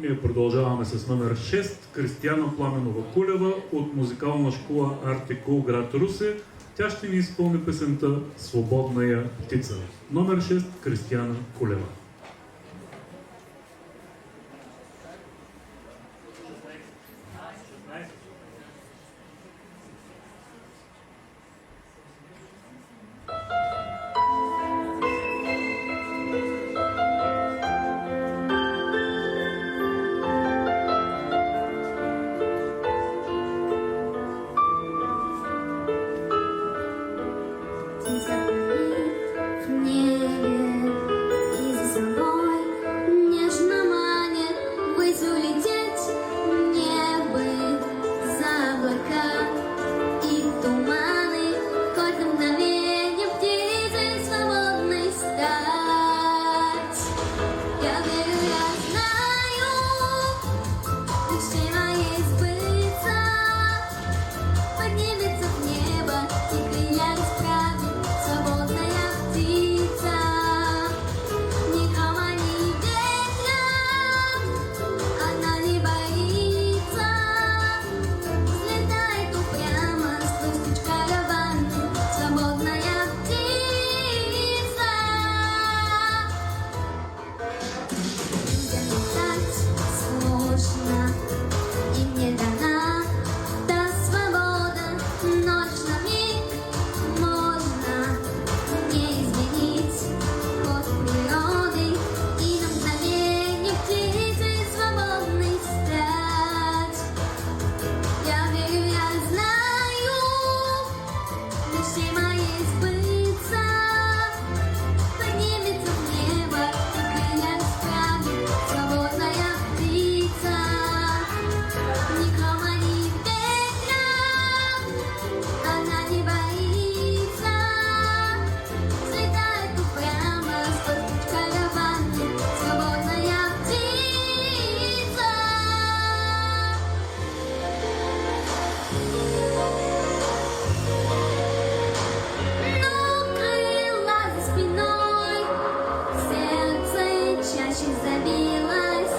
Ние продължаваме с номер 6, Кристияна Пламенова Кулева от музикална школа Артикул, град Русе. Тя ще ни изпълни песента "Свободна я птица". Номер 6, Кристияна Кулева. В небе и за собой нежно манит ввысь улететь, мне бы за облака и туманы, хоть на мгновенье птицей свободной стать. Я верю, я знаю, мечты моей сбыться, поднимется в небо и крылья расправит. Свободная птица, ни грома, ни ветра, она не боится, взлетает упрямо сквозь тучь караваны. Свободная птица. Летать сложно, и мне дана та свобода, но лишь на миг можно не изменить ход природы и на мгновенье птицей свободной стать. Я верю, я знаю, мечты моей сбыться, поднимется в небо и крылья расправит. Свободная птица, ни грома, ни ветра, она не боится, взлетает упрямо сквозь тучь караваны. Свободная птица. Но крыла за спиной, сердце чаще забилось.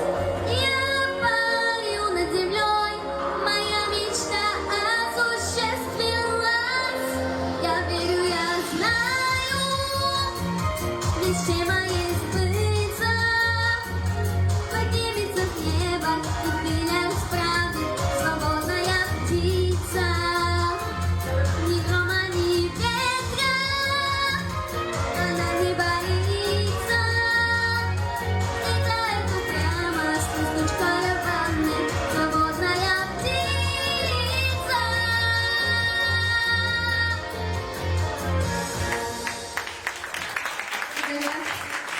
Я парю над землей, моя мечта осуществилась. Я верю, я знаю, мечте моей сбыться, поднимется в небо и крылья расправит. Свободная птица, ни грома, ни ветра, она не боится, летает упрямо сквозь тучь караваны. Свободная птица.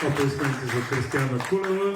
Аплодисменти за Кристияна Кулева.